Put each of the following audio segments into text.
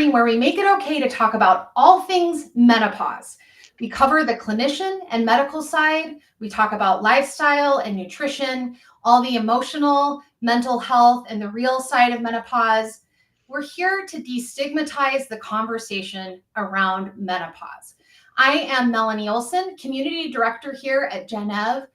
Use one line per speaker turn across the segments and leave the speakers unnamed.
where we make it okay to talk about all things menopause. We cover the clinician and medical side. We talk about lifestyle and nutrition, all the emotional, mental health, and the real side of menopause. We're here to destigmatize the conversation around menopause. I am Melanie Olson, Community Director here at Gennev,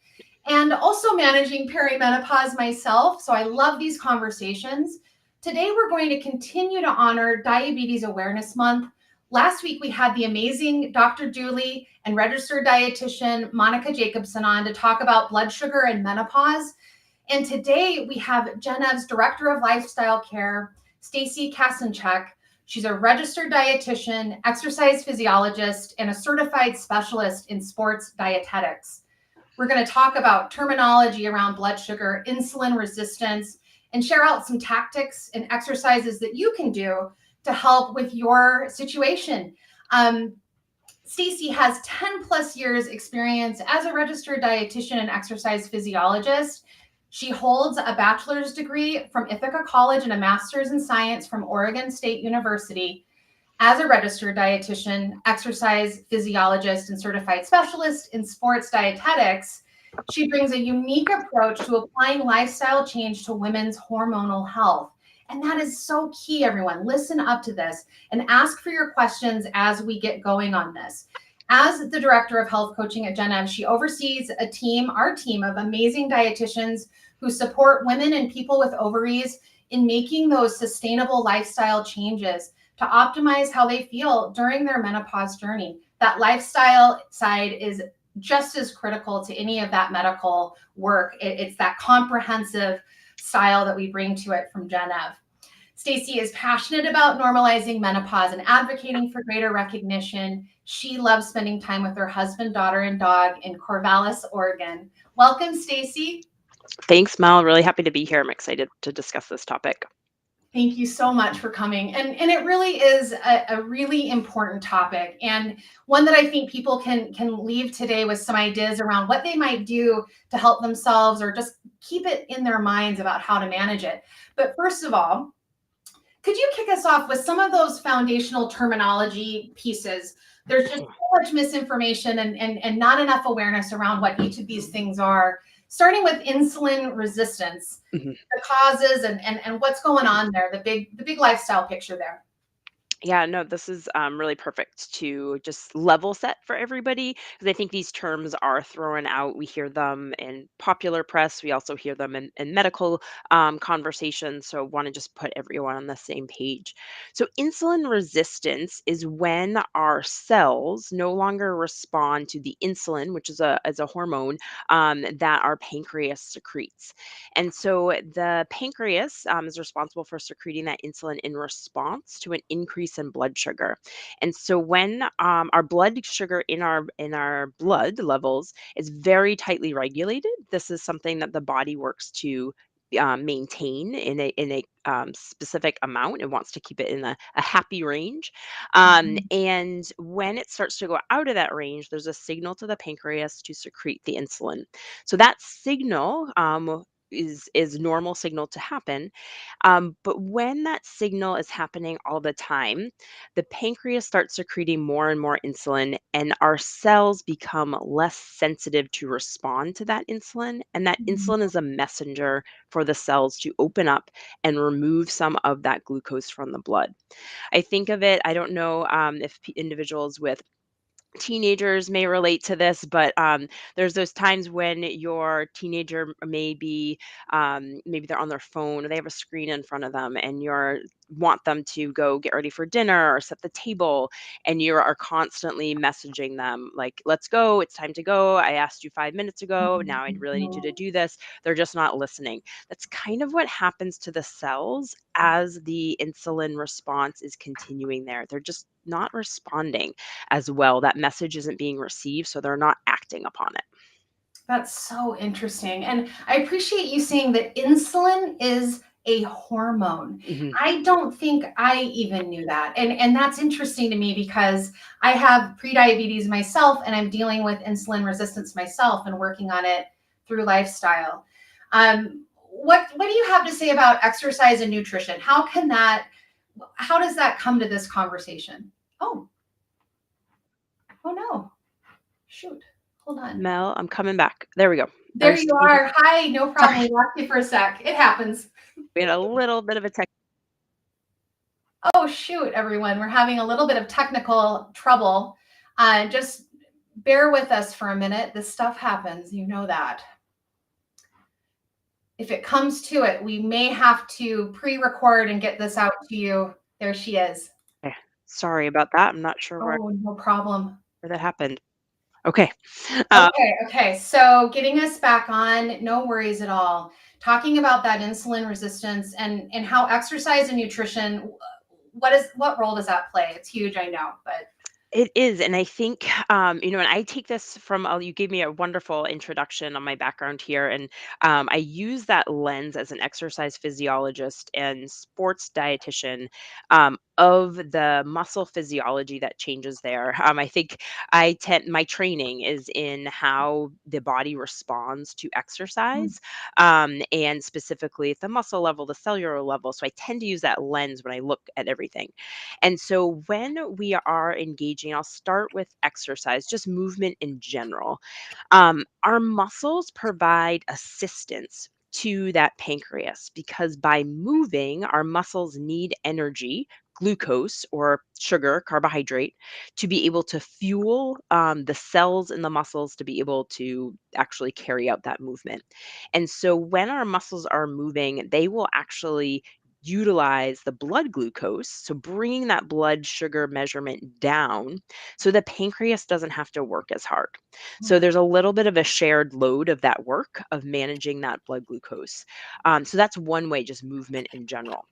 and also managing perimenopause myself. So I love these conversations. Today, we're going to continue to honor Diabetes Awareness Month. Last week, we had the amazing Dr. Julie and registered dietitian Monica Jacobson on to talk about blood sugar and menopause. And today, we have Gennev's Director of Lifestyle Care, Stasi Kasianchuk. She's a registered dietitian, exercise physiologist, and a certified specialist in sports dietetics. We're going to talk about terminology around blood sugar, insulin resistance, and share out some tactics and exercises that you can do to help with your situation. Stacey has 10 plus years experience as a registered dietitian and exercise physiologist. She holds a bachelor's degree from Ithaca College and a master's in science from Oregon State University. As a registered dietitian, exercise physiologist, and certified specialist in sports dietetics, she brings a unique approach to applying lifestyle change to women's hormonal health. And that is so key, everyone. Listen up to this and ask for your questions as we get going on this. As the Director of Health Coaching at Gennev, she oversees our team of amazing dietitians who support women and people with ovaries in making those sustainable lifestyle changes to optimize how they feel during their menopause journey. That lifestyle side is just as critical to any of that medical work. It's that comprehensive style that we bring to it from Gennev. Stacey is passionate about normalizing menopause and advocating for greater recognition. She loves spending time with her husband, daughter, and dog in Corvallis, Oregon. Welcome, Stacey.
Thanks, Mel. Really happy to be here. I'm excited to discuss this topic.
Thank you so much for coming. And it really is a really important topic, and one that I think people can leave today with some ideas around what they might do to help themselves or just keep it in their minds about how to manage it. But first of all, could you kick us off with some of those foundational terminology pieces? There's just so much misinformation and not enough awareness around what each of these things are. Starting with insulin resistance, the causes and what's going on there, the big lifestyle picture there.
Yeah, no, this is really perfect to just level set for everybody because I think these terms are thrown out. We hear them in popular press. We also hear them in medical conversations. So I want to just put everyone on the same page. So insulin resistance is when our cells no longer respond to the insulin, which is a hormone that our pancreas secretes. And so the pancreas is responsible for secreting that insulin in response to an increase in blood sugar. And so when our blood sugar in our blood levels is very tightly regulated, this is something that the body works to maintain in a specific amount. It wants to keep it in a happy range. And when it starts to go out of that range, there's a signal to the pancreas to secrete the insulin. So that signal is normal signal to happen. But when that signal is happening all the time, the pancreas starts secreting more and more insulin, and our cells become less sensitive to respond to that insulin. And that insulin is a messenger for the cells to open up and remove some of that glucose from the blood. I think of it, I don't know if individuals with teenagers may relate to this, but there's those times when your teenager maybe they're on their phone or they have a screen in front of them and you want them to go get ready for dinner or set the table, and you are constantly messaging them like, let's go, it's time to go, I asked you 5 minutes ago, now I really need you to do this. They're just not listening. That's kind of what happens to the cells as the insulin response is continuing there. They're just not responding as well. That message isn't being received, so they're not acting upon it.
That's so interesting. And I appreciate you saying that insulin is a hormone. I don't think I even knew that. And that's interesting to me because I have prediabetes myself and I'm dealing with insulin resistance myself and working on it through lifestyle. What do you have to say about exercise and nutrition? How can that How does that come to this conversation? Oh, oh no. Shoot. Hold on.
Mel, I'm coming back. There we go. I
There
was
you
speaking.
are. Hi, no
Sorry,
problem. We lost you for a sec. It happens.
we had a little bit of a tech.
Oh, shoot, everyone. We're having a little bit of technical trouble. Just bear with us for a minute. This stuff happens. You know that. If it comes to it, we may have to pre-record and get this out to you. There she is.
Okay. Sorry about that. I'm not sure
Oh, no problem.
where that happened. Okay.
Okay. So getting us back on, no worries at all. Talking about that insulin resistance and how exercise and nutrition, what role does that play? It's huge, I know, but
It is, and I think, and I take this from, you gave me a wonderful introduction on my background here, and I use that lens as an exercise physiologist and sports dietitian of the muscle physiology that changes there. I think my training is in how the body responds to exercise, and specifically at the muscle level, the cellular level. So I tend to use that lens when I look at everything. And so when we are engaging, I'll start with exercise, just movement in general. Our muscles provide assistance to that pancreas because by moving, our muscles need energy, glucose or sugar, carbohydrate, to be able to fuel the cells in the muscles to be able to actually carry out that movement. And so when our muscles are moving, they will actually utilize the blood glucose, so bringing that blood sugar measurement down so the pancreas doesn't have to work as hard. So there's a little bit of a shared load of that work of managing that blood glucose. So that's one way, just movement in general.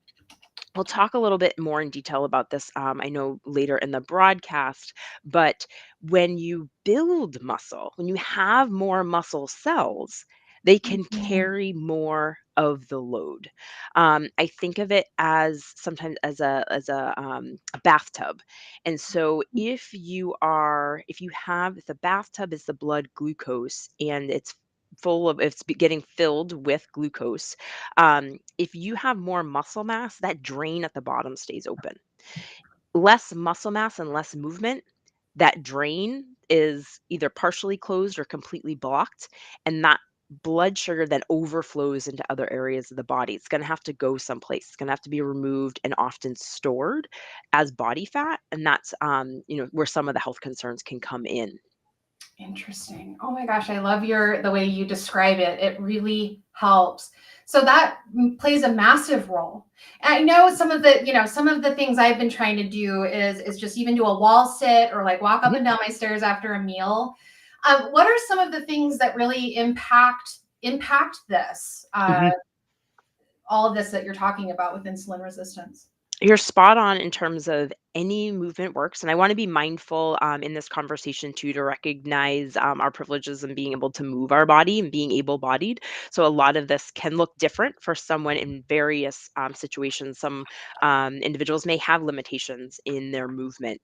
We'll talk a little bit more in detail about this, I know later in the broadcast, but when you build muscle, when you have more muscle cells, they can
Mhm.
carry more of the load. I think of it as sometimes as a bathtub, and so if you have if the bathtub is the blood glucose and it's getting filled with glucose, if you have more muscle mass, that drain at the bottom stays open. Less muscle mass and less movement, that drain is either partially closed or completely blocked, and that blood sugar then overflows into other areas of the body. It's going to have to go someplace. It's going to have to be removed and often stored as body fat, and that's where some of the health concerns can come in.
Interesting. Oh my gosh, I love the way you describe it. It really helps. So that plays a massive role. And I know some of the things I've been trying to do is just even do a wall sit or like walk up
Mhm,
and down my stairs after a meal. What are some of the things that really impact this?
mhm.
All of this that you're talking about with insulin resistance.
You're spot on in terms of any movement works. And I want to be mindful in this conversation too to recognize our privileges and being able to move our body and being able bodied. So, a lot of this can look different for someone in various situations. Some individuals may have limitations in their movement.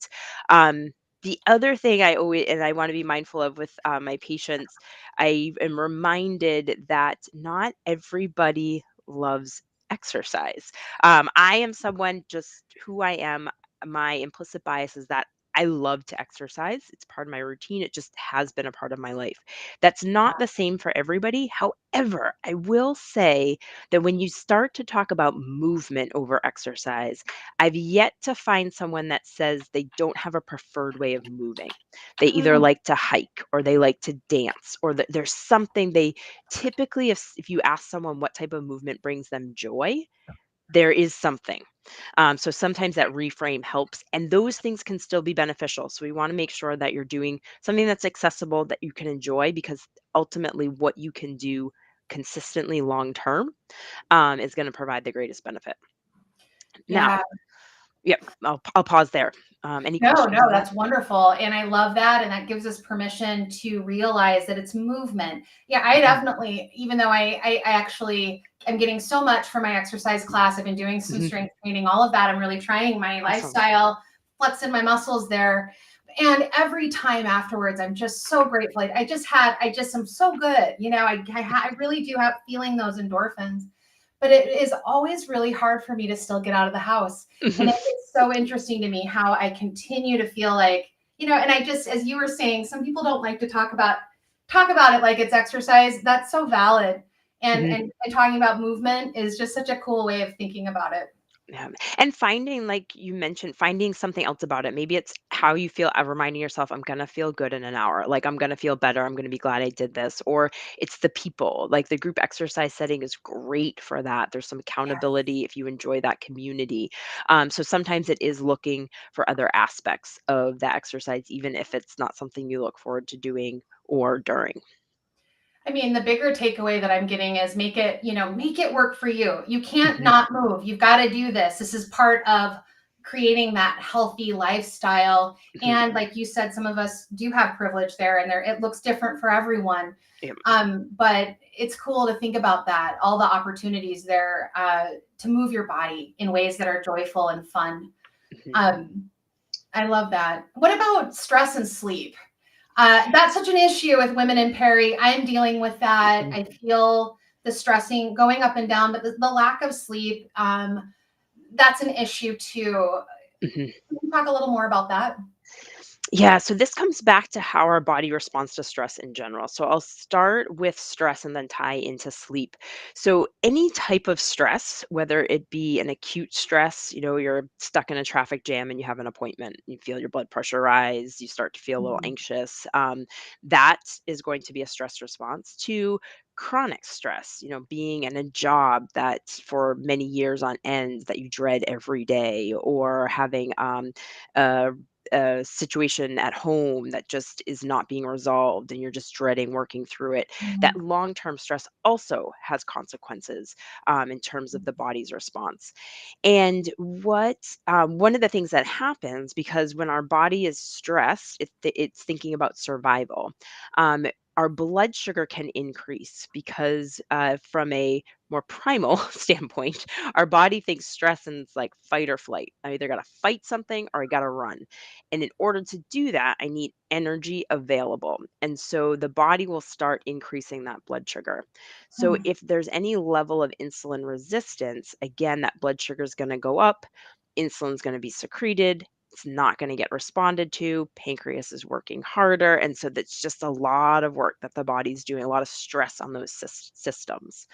The other thing I want to be mindful of with my patients, I am reminded that not everybody loves exercise. I am someone just who I am. My implicit bias is that I love to exercise. It's part of my routine. It just has been a part of my life. That's not the same for everybody. However, I will say that when you start to talk about movement over exercise, I've yet to find someone that says they don't have a preferred way of moving. They either
Mm,
like to hike or they like to dance or that there's something they typically, if you ask someone what type of movement brings them joy, there is something. So sometimes that reframe helps, and those things can still be beneficial. So we want to make sure that you're doing something that's accessible that you can enjoy, because ultimately, what you can do consistently long term is going to provide the greatest benefit. Now,
yeah.
yep, I'll pause there. Any
No,
questions on that?
that's wonderful. And I love that. And that gives us permission to realize that it's movement. Yeah, I
Mhm,
definitely, even though I actually am getting so much from my exercise class, I've been doing some
mhm.
strength training, all of that. I'm really trying my
Awesome.
lifestyle, flexing my muscles there. And every time afterwards, I'm just so grateful. I just am so good. I really do have feeling those endorphins. but it is always really hard for me to still get out of the house. And it's so interesting to me how I continue to feel like, and I just, as you were saying, some people don't like to talk about it like it's exercise. That's so valid. And
Mhm.
and talking about movement is just such a cool way of thinking about it.
Yeah, and finding, like you mentioned, finding something else about it. Maybe it's how you feel, reminding yourself, I'm gonna feel good in an hour. Like I'm gonna feel better. I'm gonna be glad I did this. Or it's the people. Like the group exercise setting is great for that. There's some
Yes.
accountability if you enjoy that community. So sometimes it is looking for other aspects of that exercise, even if it's not something you look forward to doing or during.
I mean, the bigger takeaway that I'm getting is make it work for you. You can't
Mhm,
not move. You've got to do this. This is part of creating that healthy lifestyle.
mhm.
And like you said, some of us do have privilege there, and it looks different for everyone.
Yep.
But it's cool to think about that, all the opportunities there to move your body in ways that are joyful and fun.
Mhm,
Um, I love that. What about stress and sleep? That's such an issue with women in peri. I'm dealing with that.
mhm,
I feel the stressing going up and down, but the lack of sleep, that's an issue too.
mhm.
Can you talk a little more about that?
Yeah, so this comes back to how our body responds to stress in general. So I'll start with stress and then tie into sleep. So any type of stress, whether it be an acute stress, you're stuck in a traffic jam and you have an appointment, you feel your blood pressure rise, you start to feel a little
Mhm.
anxious. That is going to be a stress response to chronic stress, being in a job that for many years on end that you dread every day, or having a situation at home that just is not being resolved and you're just dreading working through it. That
Mhm.
long term stress also has consequences in terms of the body's response. And one of the things that happens, because when our body is stressed, it's thinking about survival. Um, our blood sugar can increase because, from a more primal standpoint, our body thinks stress and it's like fight or flight. I either got to fight something or I got to run. And in order to do that, I need energy available. And so the body will start increasing that blood sugar. So
Mhm.
if there's any level of insulin resistance, again, that blood sugar is going to go up, insulin's going to be secreted. It's not going to get responded to. Pancreas is working harder. And so that's just a lot of work that the body's doing, a lot of stress on those systems.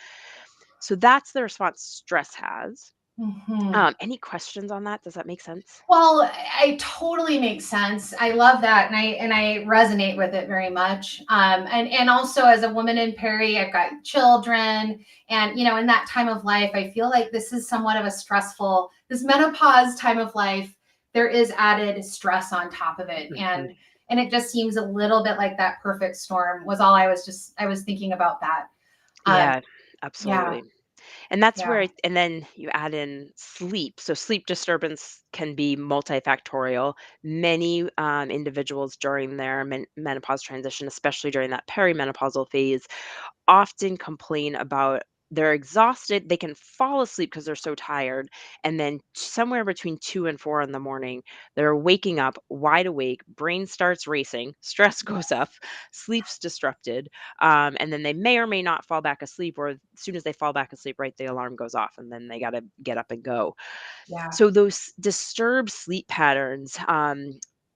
So that's the response stress has.
Mhm.
Any questions on that? Does that make sense?
Well, I totally makes sense. I love that, and I resonate with it very much. And also as a woman in peri, I've got children, and in that time of life, I feel like this is somewhat of a stressful this menopause time of life. There is added stress on top of it,
Mhm.
and it just seems a little bit like that perfect storm. Was all I was thinking about that. Um,
Yeah,
yeah,
absolutely. And that's
yeah.
where and then you add in sleep. So sleep disturbance can be multifactorial. Many individuals during their menopause transition, especially during that perimenopausal phase, often complain about they're exhausted. They can fall asleep because they're so tired. And then somewhere between 2 and 4 in the morning, they're waking up wide awake, brain starts racing, stress goes up, sleep's disrupted. And then they may or may not fall back asleep, or as soon as they fall back asleep, right, the alarm goes off and then they got to get up and go.
Yeah.
So those disturbed sleep patterns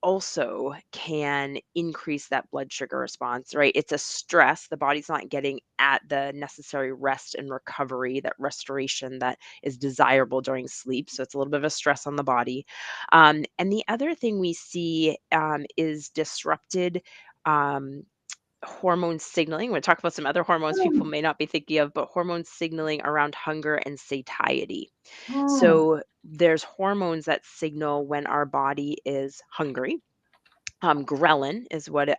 also can increase that blood sugar response, right? It's a stress. The body's not getting at the necessary rest and recovery, that restoration that is desirable during sleep. So it's a little bit of a stress on the body. And the other thing we see is disrupted. Um, Hormone signaling. We'll talk about some other hormones people
Mm,
may not be thinking of, but hormone signaling around hunger and satiety.
mm,
So there's hormones that signal when our body is hungry. Ghrelin is when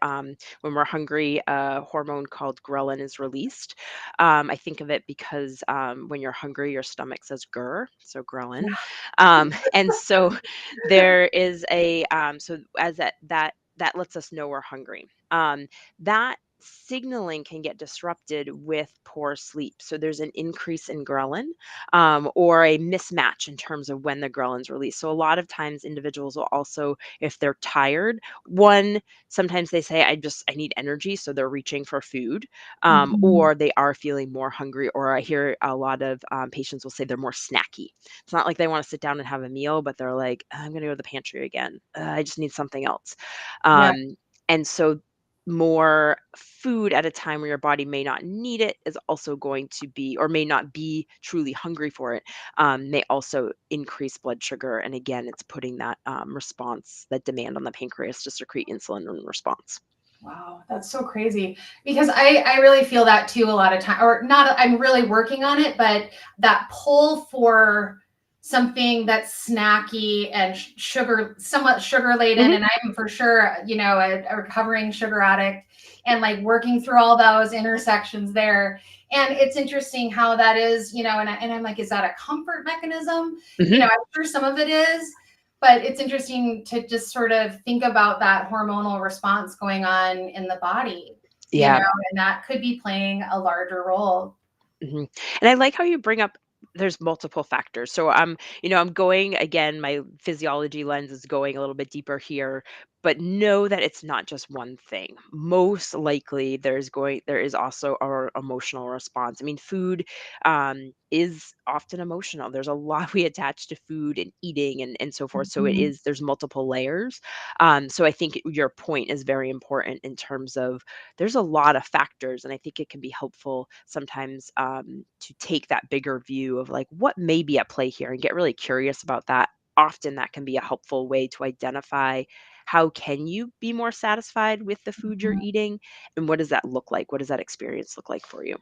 we're hungry, a hormone called ghrelin is released. I think of it because when you're hungry, your stomach says grr, so ghrelin. And so there is so as that lets us know we're hungry. That signaling can get disrupted with poor sleep. So there's an increase in ghrelin, or a mismatch in terms of when the ghrelin's released. So a lot of times individuals will also, if they're tired, one, sometimes they say, I need energy. So they're reaching for food,
Mhm.
or they are feeling more hungry. Or I hear a lot of patients will say they're more snacky. It's not like they want to sit down and have a meal, but they're like, I'm going to go to the pantry again. I just need something else.
Yeah.
Um, and so more food at a time where your body may not need it is also going to be, or may not be truly hungry for it, may also increase blood sugar. And again, it's putting that response, that demand on the pancreas to secrete insulin in response.
Wow, that's so crazy because I really feel that too a lot of time, or not. I'm really working on it, but that pull for something that's snacky and sugar, somewhat sugar laden,
Hmm.
and I'm for sure, a recovering sugar addict, and like working through all those intersections there. And it's interesting how that is, and I'm like, is that a comfort mechanism?
Hmm.
I'm sure some of it is, but it's interesting to just sort of think about that hormonal response going on in the body,
Yeah.
and that could be playing a larger role.
Mhm. And I like how you bring up there's multiple factors. So I'm going again, my physiology lens is going a little bit deeper here, but know that it's not just one thing. Most likely there is also our emotional response. I mean, food is often emotional. There's a lot we attach to food and eating and so forth. So
Mhm.
there's multiple layers. So I think your point is very important in terms of there's a lot of factors, and I think it can be helpful sometimes to take that bigger view of like what may be at play here and get really curious about that. Often that can be a helpful way to identify how can you be more satisfied with the food you're
Mhm.
eating, and what does that look like, what does that experience look like for you.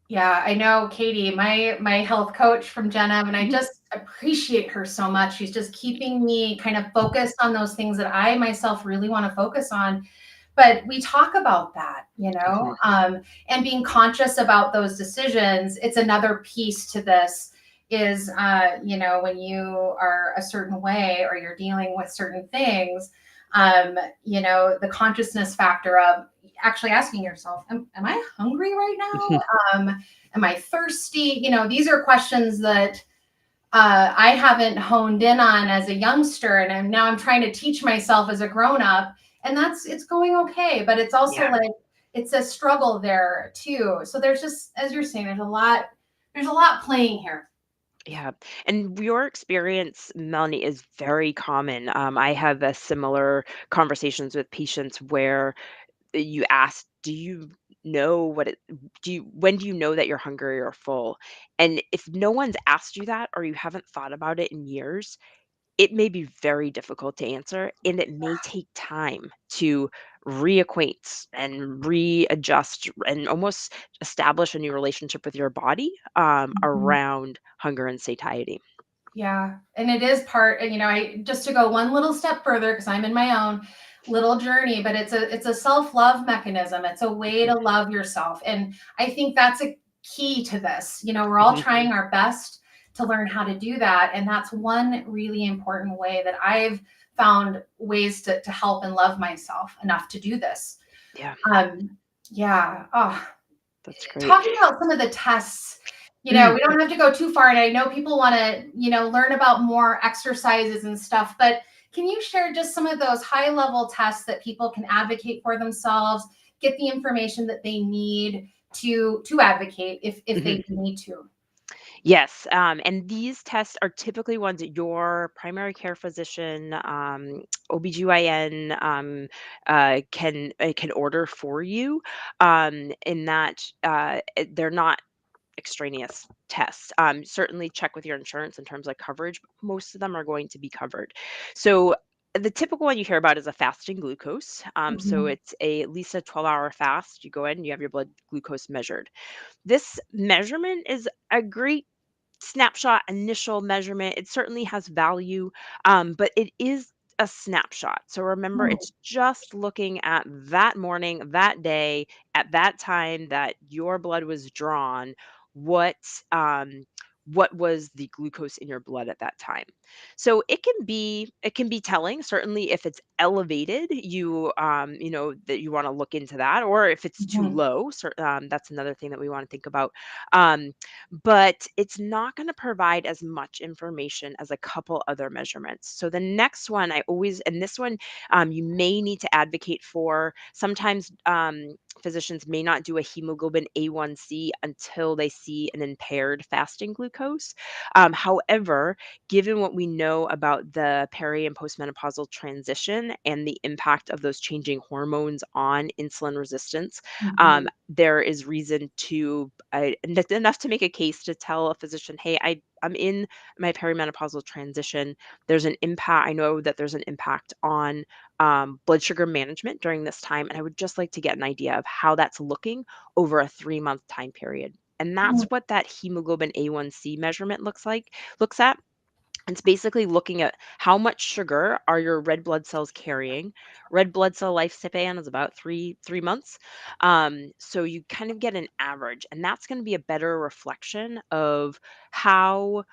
Yeah, I know Katie, my health coach from Gennev, and I
Mhm.
just appreciate her so much. She's just keeping me kind of focused on those things that I myself really want to focus on. But we talk about that,
Mhm.
and being conscious about those decisions. It's another piece to this is, when you are a certain way or you're dealing with certain things, the consciousness factor of actually asking yourself, am I hungry right now? Am I thirsty? These are questions that I haven't honed in on as a youngster, and now I'm trying to teach myself as a grown up, and it's going okay, but it's also
Yeah.
like it's a struggle there too. So there's just, as you're saying, there's a lot playing here.
Yeah. And your experience, Melanie, is very common. I have a similar conversations with patients where you ask, "Do you know what it when do you know that you're hungry or full?" And if no one's asked you that or you haven't thought about it in years, it may be very difficult to answer, and it may take time to reacquaint and readjust and almost establish a new relationship with your body
Mhm.
around hunger and satiety.
Yeah, and it is part, I just to go one little step further because I'm in my own little journey, but it's a self-love mechanism. It's a way
Mhm.
to love yourself. And I think that's a key to this. We're all
Mhm.
trying our best to learn how to do that. And that's one really important way that I've found ways to help and love myself enough to do this.
Yeah,
Um, yeah. Oh,
that's great.
talking about some of the tests,
Mm,
we don't have to go too far. And I know people want to, learn about more exercises and stuff, but can you share just some of those high level tests that people can advocate for themselves, get the information that they need to advocate if they
mhm.
do need to?
Yes, and these tests are typically ones that your primary care physician, OBGYN, can order for you, in that they're not extraneous tests. Certainly check with your insurance in terms of coverage, but most of them are going to be covered. So the typical one you hear about is a fasting glucose. So
Mhm.
it's at least a 12-hour fast. You go in, you have your blood glucose measured. This measurement is a great snapshot initial measurement. It certainly has value, but it is a snapshot. So remember,
Mm.
it's just looking at that morning, that day, at that time that your blood was drawn. What um, what was the glucose in your blood at that time? So it can be telling. Certainly, if it's elevated, that you want to look into that, or if it's too
Mhm.
low, that's another thing that we want to think about. Um, but it's not going to provide as much information as a couple other measurements. So the next one, and this one, you may need to advocate for. Sometimes physicians may not do a hemoglobin A1C until they see an impaired fasting glucose. However, given what we know about the peri and postmenopausal transition and the impact of those changing hormones on insulin resistance,
Mhm.
there is reason enough to make a case to tell a physician, hey, I'm in my perimenopausal transition. There's an impact. I know that there's an impact on blood sugar management during this time, and I would just like to get an idea of how that's looking over a 3-month time period. And that's
Mhm.
what that hemoglobin A1C measurement looks at. It's basically looking at how much sugar are your red blood cells carrying. Red blood cell lifespan is about three months. So you kind of get an average, and that's going to be a better reflection of how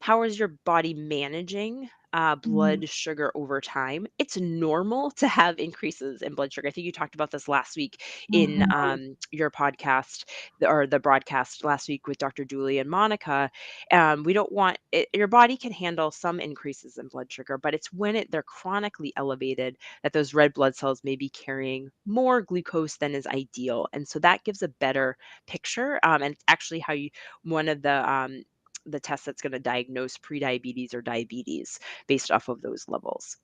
how is your body managing
Mhm.
blood sugar over time. It's normal to have increases in blood sugar. I think you talked about this last week in
Mhm.
your podcast, or the broadcast last week with Dr. Julie and Monica. We don't want it, your body can handle some increases in blood sugar, but it's when they're chronically elevated that those red blood cells may be carrying more glucose than is ideal. And so that gives a better picture. And it's actually one of the tests that's going to diagnose prediabetes or diabetes based off of those levels.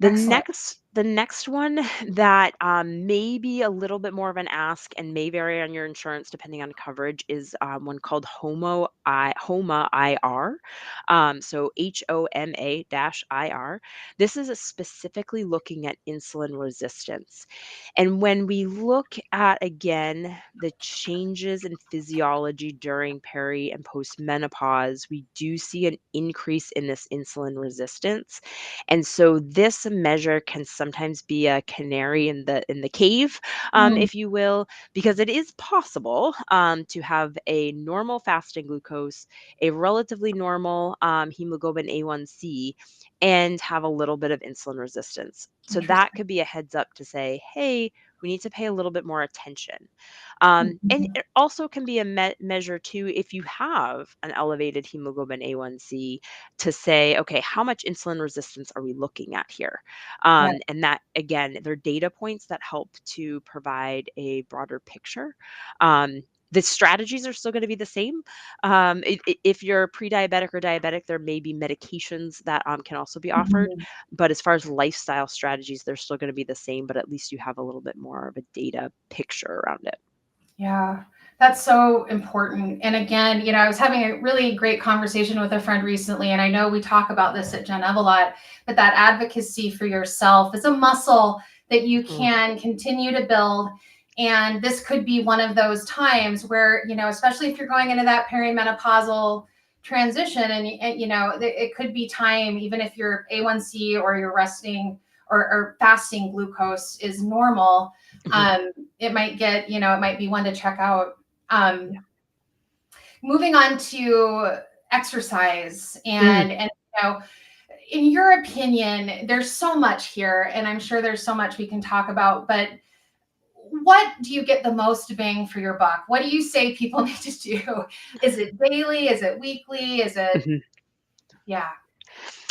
Excellent.
The next one that may be a little bit more of an ask and may vary on your insurance depending on coverage is one called HOMA IR. So HOMA dash IR. This is specifically looking at insulin resistance. And when we look at, again, the changes in physiology during peri and post menopause, we do see an increase in this insulin resistance. And so this measure can sometimes be a canary in the cave,
Mm.
if you will, because it is possible to have a normal fasting glucose, a relatively normal hemoglobin A1C, and have a little bit of insulin resistance. So that
Interesting.
could be a heads up to say, hey, we need to pay a little bit more attention. And
Mhm.
it also can be a measure too if you have an elevated hemoglobin A1C, to say, okay, how much insulin resistance are we looking at here?
Right.
And that, again, they're data points that help to provide a broader picture. The strategies are still going to be the same. If you're pre-diabetic or diabetic, there may be medications that can also be offered.
Mhm.
But as far as lifestyle strategies, they're still going to be the same, but at least you have a little bit more of a data picture around it.
Yeah, that's so important. And again, I was having a really great conversation with a friend recently, and I know we talk about this at Gennev a lot, but that advocacy for yourself is a muscle that you
Mhm.
can continue to build. And this could be one of those times where, especially if you're going into that perimenopausal transition, and it could be time, even if your A1C or your resting or fasting glucose is normal.
Mhm.
um, it might be one to check out.
Yeah.
Um, moving on to exercise,
Mm.
and in your opinion, there's so much here, and I'm sure there's so much we can talk about, but what do you get the most bang for your buck? What do you say people need to do? Is it daily? Is it weekly? Is it,
Mhm.
yeah,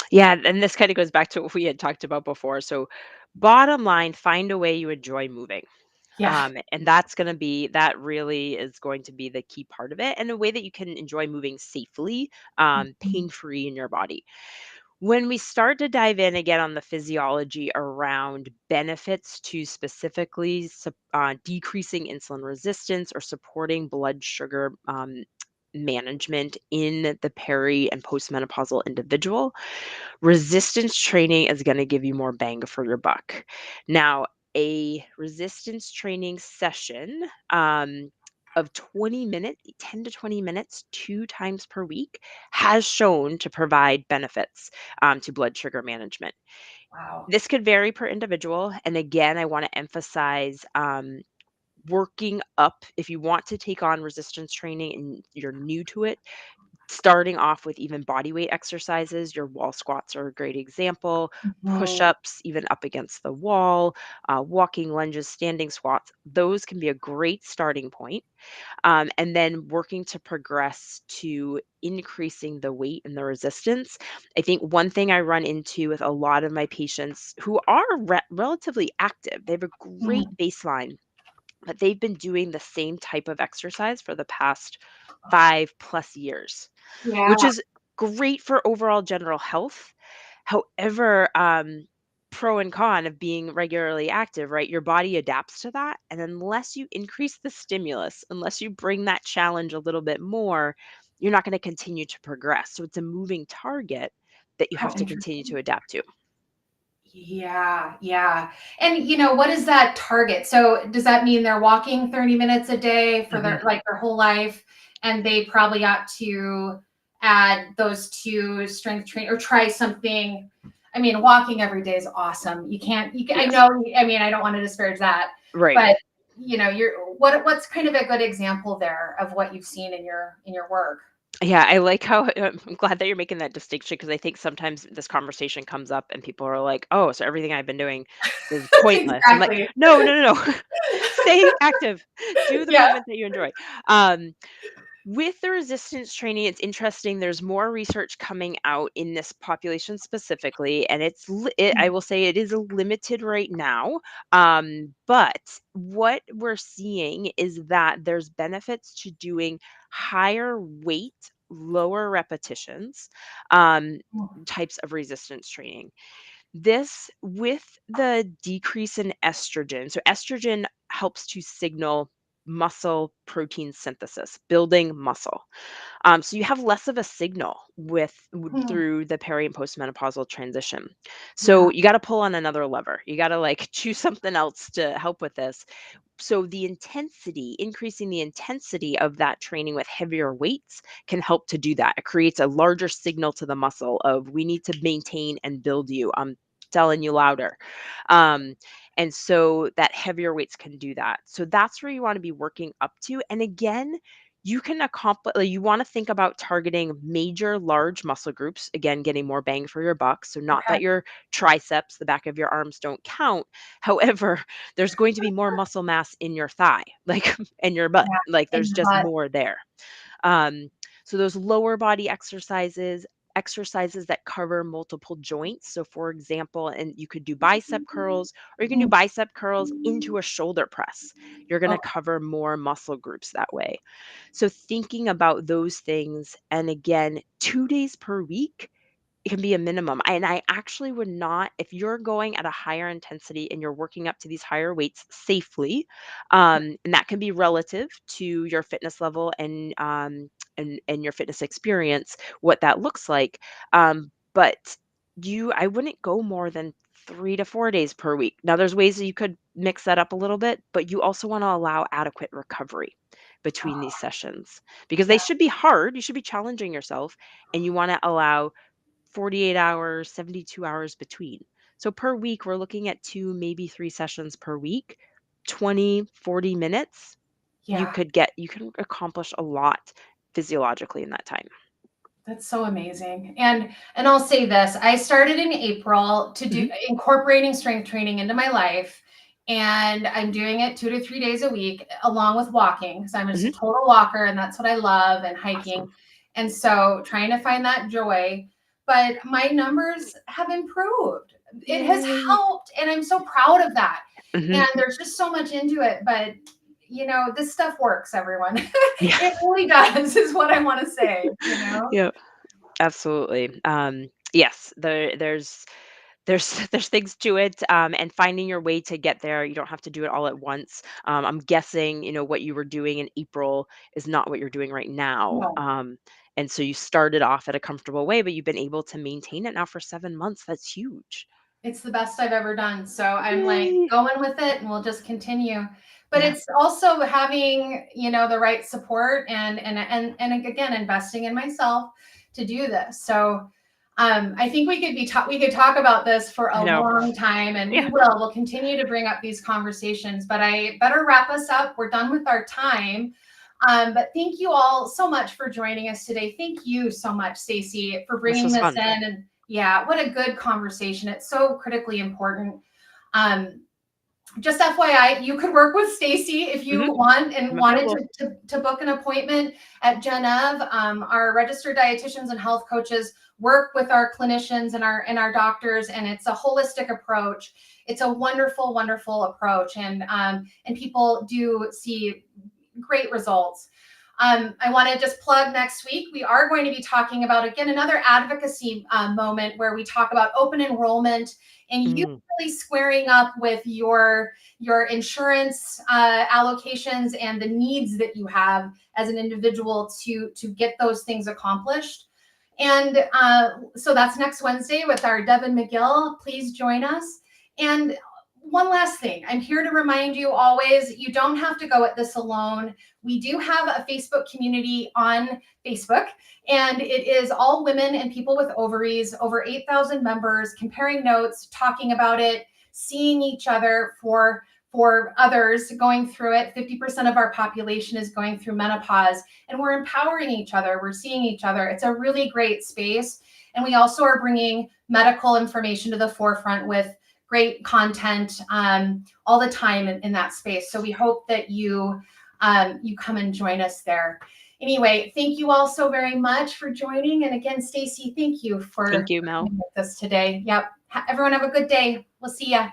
Yeah, and this kind of goes back to what we had talked about before. So, bottom line, find a way you enjoy moving.
yeah.
And that really is going to be the key part of it, and a way that you can enjoy moving safely, pain free in your body. When we start to dive in again on the physiology around benefits to specifically decreasing insulin resistance or supporting blood sugar management in the peri and postmenopausal individual, resistance training is going to give you more bang for your buck. Now, a resistance training session of 20 minutes, 10 to 20 minutes, 2 times per week, has shown to provide benefits to blood sugar management.
Wow.
This could vary per individual. And again, I want to emphasize working up. If you want to take on resistance training and you're new to it, Starting off with even body weight exercises, your wall squats are a great example, push
Mhm.
ups, even up against the wall, walking lunges, standing squats. Those can be a great starting point. And then working to progress to increasing the weight and the resistance. I think one thing I run into with a lot of my patients who are relatively active, they have a great
Mhm.
baseline, but they've been doing the same type of exercise for the past 5+ years, which
Yeah.
is great for overall general health. However, pro and con of being regularly active, right? Your body adapts to that. And unless you increase the stimulus, unless you bring that challenge a little bit more, you're not going to continue to progress. So it's a moving target that you
How
have to continue
interesting.
to adapt to.
Yeah, yeah. And what is that target? So does that mean they're walking 30 minutes a day for
Mhm.
their whole life, and they probably ought to add those two strength train or try something? I mean, walking every day is awesome. I
Yes.
know, I mean, I don't want to disparage that,
Right.
but what's kind of a good example there of what you've seen in your work?
Yeah, I like how I'm glad that you're making that distinction because I think sometimes this conversation comes up and people are like, "Oh, so everything I've been doing is pointless." I'm like,
Exactly.
"No, no, no, no. Stay active. Do the
Yeah.
movement that you enjoy." Um, with the resistance training, it's interesting. There's more research coming out in this population specifically, and I will say it is limited right now. But what we're seeing is that there's benefits to doing higher weight, lower repetitions, um, types of resistance training. This with the decrease in estrogen. So estrogen helps to signal muscle protein synthesis, building muscle. So you have less of a signal
Hmm.
through the peri and postmenopausal transition. So
Yeah.
you got to pull on another lever. You got to like choose something else to help with this. So the intensity, increasing the intensity of that training with heavier weights can help to do that. It creates a larger signal to the muscle of we need to maintain and build you. I'm telling you louder. Um, and so that heavier weights can do that. So that's where you want to be working up to. And again, you can accomplish, like, you want to think about targeting major large muscle groups, again, getting more bang for your buck. So not
Okay.
that your triceps, the back of your arms don't count. However, there's going to be more muscle mass in your thigh, like and your butt.
Yeah.
Like
In
there's
your
just
butt.
more there. Um, so those lower body exercises, exercises that cover multiple joints. So for example, and you could do bicep curls or you can do
Mm.
bicep curls into a shoulder press. You're going to
Okay.
cover more muscle groups that way. So thinking about those things, and again, 2 days per week, it can be a minimum. And I actually would not, if you're going at a higher intensity and you're working up to these higher weights safely, and that can be relative to your fitness level and your fitness experience, what that looks like. But I wouldn't go more than 3 to 4 days per week. Now, there's ways that you could mix that up a little bit, but you also want to allow adequate recovery between these
Oh,
sessions because they
yeah.
should be hard. You should be challenging yourself, and you want to allow 48 hours, 72 hours between. So per week, we're looking at two, maybe three sessions per week, 20, 40 minutes.
Yeah.
You can accomplish a lot physiologically in that time.
That's so amazing. And I'll say this, I started in April to do
Hmm.
incorporating strength training into my life, and I'm doing it 2 to 3 days a week along with walking because I'm just a
Hmm.
total walker and that's what I love, and hiking.
Awesome.
And so trying to find that joy, but my numbers have improved. It has
Yay.
helped and I'm so proud of that.
Hmm.
And there's just so much into it, but this stuff works, everyone.
Yeah.
It really does, is what I want to say.
Yeah. Absolutely. Yes, there's there's things to it, and finding your way to get there. You don't have to do it all at once. I'm guessing what you were doing in April is not what you're doing right now.
No,
And so you started off at a comfortable way, but you've been able to maintain it now for 7 months. That's huge.
it's the best I've ever done. So I'm like
Yay.
going with it and we'll just continue. But
Yeah.
it's also having, the right support and again investing in myself to do this. So I think we could talk about this for
I
a
know.
long time, and we
Yeah.
will. We'll continue to bring up these conversations, but I better wrap us up. We're done with our time. But thank you all so much for joining us today. Thank you so much, Stacey, for
This
bringing
was
this
fun.
in. And yeah, what a good conversation. It's so critically important. Um, just FYI, you could work with Stacey if you want and
I'm
wanted
available.
to book an appointment at Gennev. Our registered dietitians and health coaches work with our clinicians and our doctors, and it's a holistic approach. It's a wonderful, wonderful approach, and people do see great results. I want to just plug next week. We are going to be talking about, again, another advocacy moment where we talk about open enrollment and you really squaring up with your insurance allocations and the needs that you have as an individual to get those things accomplished. And so that's next Wednesday with our Devin McGill. Please join us. And one last thing, I'm here to remind you always, you don't have to go at this alone. We do have a Facebook community on Facebook, and it is all women and people with ovaries, over 8,000 members, comparing notes, talking about it, seeing each other for others going through it. 50% of our population is going through menopause, and we're empowering each other. We're seeing each other. It's a really great space. And we also are bringing medical information to the forefront with great content all the time in that space. So we hope that you come and join us there. Anyway, thank you all so very much for joining. And again, Stacey, thank you for
Thank you, Mel.
being with us today. Yep. Everyone have a good day. We'll see ya.